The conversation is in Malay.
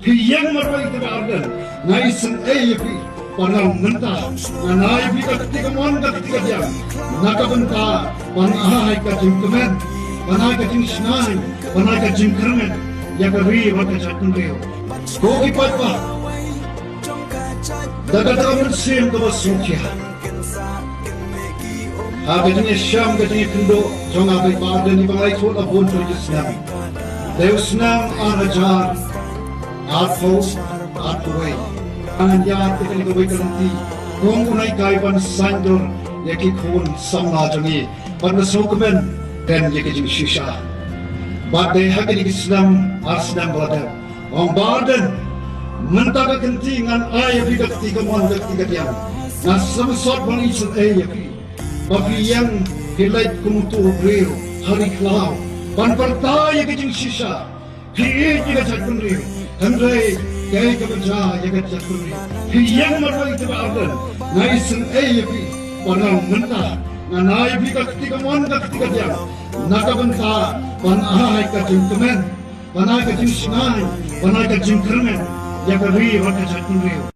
yang marwai kita ardan ngai sen pi panang menta nai bi ka ketika mon ka ketika dia naka benta panai ka jingkemen panai ka jing snai panai ka jingkermen ya ka ri wa ka chatun rio ko ki patpa daga daga sim ka basukya ha ka jing syam ka jing kendo jonga bai pa dan ni bangai thot abon to jisnam deusnam anajar atho atway Anja teknik kau berhenti, kau unai kaipan sanjur, yaki khun samna jangi, pada sukumen dan yaki jing shisha. Badai hagi Islam Islam berada, orang badan mentaka kentingan ayah bidak tiga mon tiga tiang, nas samsot bang isul yaki, tapi yang hilai kumutu beriu hari kelau, pan partai yaki jing shisha, hiir tiga cakun beriu, Andrei kaya kebaca jaga cakuri, yang marwai itu berada, nai sen pi panang mentah, nai bi ketika mon ketika dia, naka benta panai kacing kemen, panai kacing sinai, panai kacing kermen, jaga ri waktu cakuri.